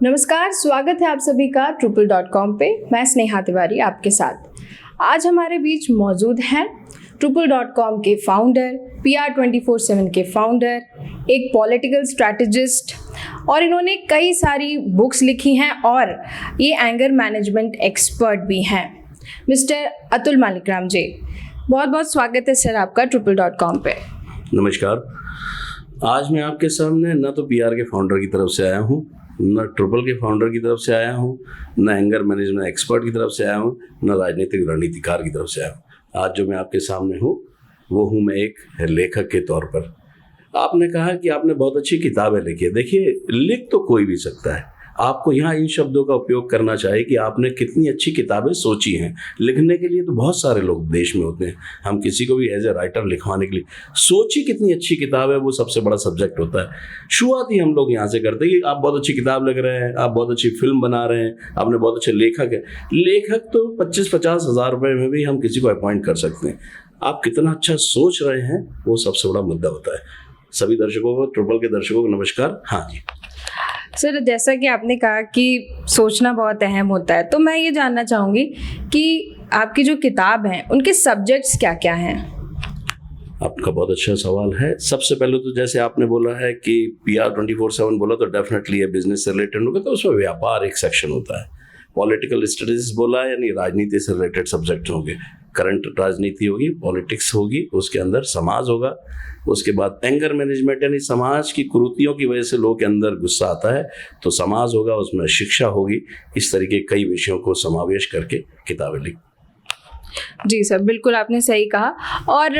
नमस्कार, स्वागत है आप सभी का Trupal.com पे। मैं स्नेहा तिवारी आपके साथ। आज हमारे बीच मौजूद हैं Trupal.com के फाउंडर, PR24/7 के फाउंडर, एक पॉलिटिकल स्ट्रैटेजिस्ट और इन्होंने कई सारी बुक्स लिखी हैं और ये एंगर मैनेजमेंट एक्सपर्ट भी हैं, मिस्टर अतुल मालिकराम जी। बहुत बहुत स्वागत है सर आपका Trupal.com पे। नमस्कार। आज मैं आपके सामने न तो PR के फाउंडर की तरफ से आया हूँ, न ट्रिपल के फाउंडर की तरफ से आया हूँ, न एंगर मैनेजमेंट एक्सपर्ट की तरफ से आया हूँ, न राजनीतिक रणनीतिकार की तरफ से आया हूँ। आज जो मैं आपके सामने हूँ वो हूँ मैं एक लेखक के तौर पर। आपने कहा कि आपने बहुत अच्छी किताबें लिखी है। देखिए, लिख तो कोई भी सकता है। आपको यहाँ इन शब्दों का उपयोग करना चाहिए कि आपने कितनी अच्छी किताबें सोची हैं। लिखने के लिए तो बहुत सारे लोग देश में होते हैं। हम किसी को भी एज ए राइटर लिखवाने के लिए सोची कितनी अच्छी किताब है, वो सबसे बड़ा सब्जेक्ट होता है। शुरुआत ही हम लोग यहाँ से करते हैं कि आप बहुत अच्छी किताब लिख रहे हैं, आप बहुत अच्छी फिल्म बना रहे हैं, आपने बहुत अच्छे लेखक है। लेखक तो 25-50 हज़ार रुपये में भी हम किसी को अपॉइंट कर सकते हैं। आप कितना अच्छा सोच रहे हैं वो सबसे बड़ा मुद्दा होता है। सभी दर्शकों को, ट्रिपल के दर्शकों को नमस्कार। हाँ जी सर, जैसा कि आपने कहा कि सोचना बहुत अहम होता है, तो मैं ये जानना चाहूँगी कि आपकी जो किताब हैं उनके सब्जेक्ट्स क्या क्या हैं। आपका बहुत अच्छा सवाल है। सबसे पहले तो जैसे आपने बोला है कि PR24/7 बोला तो डेफिनेटली ये बिजनेस से रिलेटेड होगा, तो उसमें व्यापार एक सेक्शन होता है। पॉलिटिकल स्टडीज बोला यानी राजनीति से रिलेटेड सब्जेक्ट होंगे। करंट राजनीति होगी, पॉलिटिक्स होगी, उसके अंदर समाज होगा। उसके बाद एंगर मैनेजमेंट यानी समाज की कुरीतियों की वजह से लोगों के अंदर गुस्सा आता है तो समाज होगा, उसमें शिक्षा होगी। इस तरीके कई विषयों को समावेश करके किताबें लिख। जी सर, बिल्कुल आपने सही कहा। और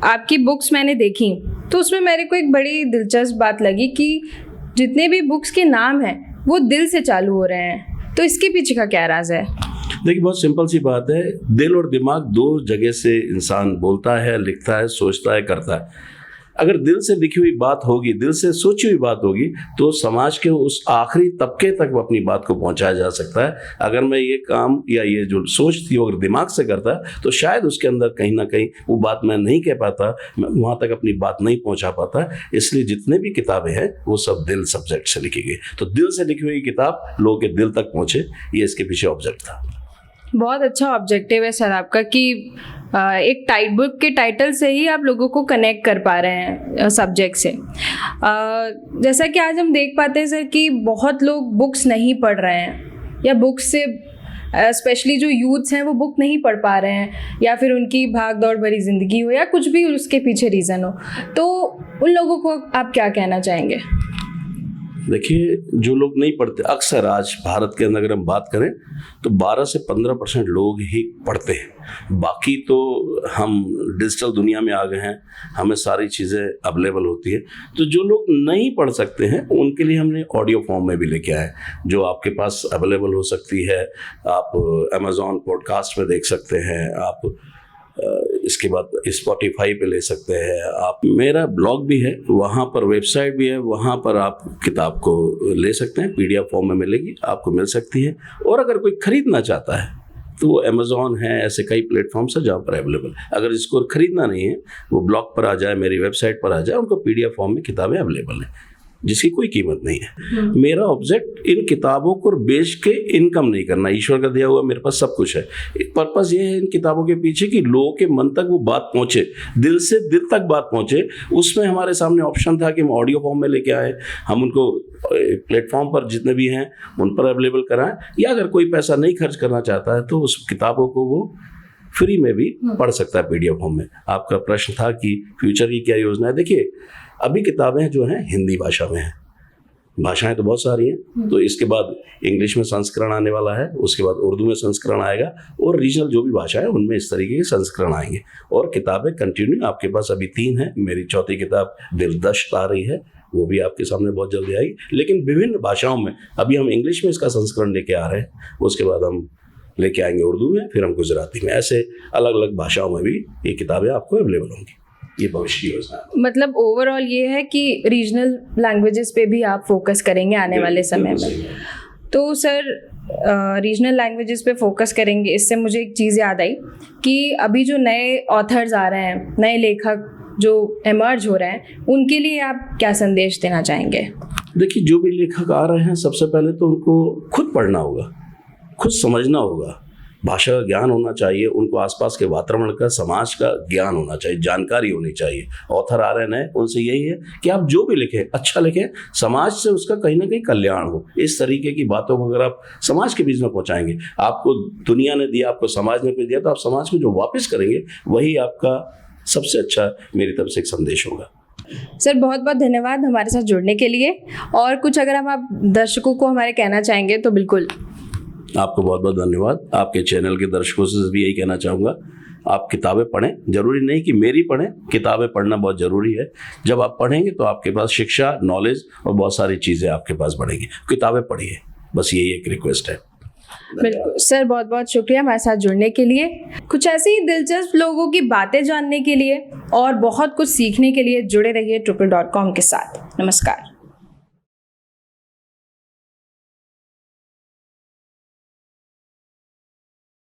आपकी बुक्स मैंने देखी तो उसमें मेरे को एक बड़ी दिलचस्प बात लगी कि जितने भी बुक्स के नाम हैं वो दिल से चालू हो रहे हैं, तो इसके पीछे का क्या राज है? देखिए, बहुत सिंपल सी बात है। दिल और दिमाग दो जगह से इंसान बोलता है, लिखता है, सोचता है, करता है। अगर दिल से लिखी हुई बात होगी, दिल से सोची हुई बात होगी, तो समाज के उस आखिरी तबके तक अपनी बात को पहुंचाया जा सकता है। अगर मैं ये काम या ये जो सोच थी अगर दिमाग से करता तो शायद उसके अंदर कहीं ना कहीं वो बात मैं नहीं कह पाता, मैं वहाँ तक अपनी बात नहीं पहुँचा पाता। इसलिए जितने भी किताबें हैं वो सब दिल सब्जेक्ट से लिखी गई। तो दिल से लिखी हुई किताब लोगों के दिल तक पहुँचे, ये इसके पीछे ऑब्जेक्ट था। बहुत अच्छा ऑब्जेक्टिव है सर आपका कि एक टाइट बुक के टाइटल से ही आप लोगों को कनेक्ट कर पा रहे हैं सब्जेक्ट से। जैसा कि आज हम देख पाते हैं सर कि बहुत लोग बुक्स नहीं पढ़ रहे हैं, या बुक्स से स्पेशली जो यूथ्स हैं वो बुक नहीं पढ़ पा रहे हैं, या फिर उनकी भाग दौड़ भरी ज़िंदगी हो या कुछ भी उसके पीछे रीज़न हो, तो उन लोगों को आप क्या कहना चाहेंगे? देखिए, जो लोग नहीं पढ़ते, अक्सर आज भारत के अंदर अगर हम बात करें तो 12 से 15% लोग ही पढ़ते हैं। बाकी तो हम डिजिटल दुनिया में आ गए हैं, हमें सारी चीज़ें अवेलेबल होती है। तो जो लोग नहीं पढ़ सकते हैं उनके लिए हमने ऑडियो फॉर्म में भी लेके आए, जो आपके पास अवेलेबल हो सकती है। आप Amazon पॉडकास्ट में देख सकते हैं, आप इसके बाद Spotify पे ले सकते हैं, आप मेरा ब्लॉग भी है, वहाँ पर वेबसाइट भी है, वहाँ पर आप किताब को ले सकते हैं। PDF फॉर्म में मिलेगी, आपको मिल सकती है। और अगर कोई खरीदना चाहता है तो वो Amazon है, ऐसे कई प्लेटफॉर्म्स हैं जहाँ पर अवेलेबल है। अगर जिसको खरीदना नहीं है वो ब्लॉग पर आ जाए, मेरी वेबसाइट पर आ जाए, उनको PDF फॉर्म में किताबें अवेलेबल हैं जिसकी कोई कीमत नहीं है। मेरा ऑब्जेक्ट इन किताबों को बेच के इनकम नहीं करना, ईश्वर का दिया हुआ मेरे पास सब कुछ है। पर्पस ये है इन किताबों के पीछे कि लोगों के मन तक वो बात पहुंचे, दिल से दिल तक बात पहुंचे। उसमें हमारे सामने ऑप्शन था कि हम ऑडियो फॉर्म में लेके आए, हम उनको प्लेटफॉर्म पर जितने भी हैं उन पर अवेलेबल कराएं, या अगर कोई पैसा नहीं खर्च करना चाहता है तो उस किताबों को वो फ्री में भी पढ़ सकता है PDF फॉर्म में। आपका प्रश्न था कि फ्यूचर की क्या योजना है। देखिए, अभी किताबें जो हैं हिंदी भाषा में हैं, भाषाएं तो बहुत सारी हैं, तो इसके बाद इंग्लिश में संस्करण आने वाला है, उसके बाद उर्दू में संस्करण आएगा, और रीजनल जो भी भाषा है उनमें इस तरीके के संस्करण आएंगे। और किताबें कंटिन्यू आपके पास अभी 3 हैं। मेरी चौथी किताब दिलदश्त आ रही है, वो भी आपके सामने बहुत जल्दी आएगी, लेकिन विभिन्न भाषाओं में। अभी हम इंग्लिश में इसका संस्करण लेके आ रहे हैं, उसके बाद हम लेके आएंगे उर्दू में, फिर हम गुजराती में, ऐसे अलग अलग भाषाओं में भी ये किताबें आपको अवेलेबल होंगी। ये भविष्य की योजना है। मतलब ओवरऑल ये है कि रीजनल लैंग्वेजेस पे भी आप फोकस करेंगे आने वाले समय में। तो सर, रीजनल लैंग्वेजेस पे फोकस करेंगे, इससे मुझे एक चीज़ याद आई कि अभी जो नए ऑथर्स आ रहे हैं, नए लेखक जो एमर्ज हो रहे हैं उनके लिए आप क्या संदेश देना चाहेंगे? देखिए, जो भी लेखक आ रहे हैं सबसे पहले तो उनको खुद पढ़ना होगा, खुद समझना होगा, भाषा का ज्ञान होना चाहिए, उनको आसपास के वातावरण का, समाज का ज्ञान होना चाहिए, जानकारी होनी चाहिए। ऑथर आ रहे हैं नए, उनसे यही है कि आप जो भी लिखें अच्छा लिखें, समाज से उसका कहीं ना कहीं कल्याण हो। इस तरीके की बातों को अगर आप समाज के बीच में पहुंचाएंगे, आपको दुनिया ने दिया, आपको समाज ने कुछ दिया, तो आप समाज को जो वापस करेंगे वही आपका सबसे अच्छा मेरी तरफ से एक संदेश होगा। सर बहुत बहुत धन्यवाद हमारे साथ जुड़ने के लिए। और कुछ अगर हम आप दर्शकों को हमारे कहना चाहेंगे तो बिल्कुल। आपको बहुत बहुत धन्यवाद। आपके चैनल के दर्शकों से भी यही कहना चाहूँगा, आप किताबें पढ़ें, जरूरी नहीं कि मेरी पढ़ें, किताबें पढ़ना बहुत ज़रूरी है। जब आप पढ़ेंगे तो आपके पास शिक्षा, नॉलेज और बहुत सारी चीज़ें आपके पास बढ़ेंगी। किताबें पढ़िए, बस यही एक रिक्वेस्ट है। बिल्कुल सर, बहुत बहुत शुक्रिया हमारे साथ जुड़ने के लिए। कुछ ऐसी ही दिलचस्प लोगों की बातें जानने के लिए और बहुत कुछ सीखने के लिए जुड़े रहिए ट्रिपल.com के साथ। नमस्कार।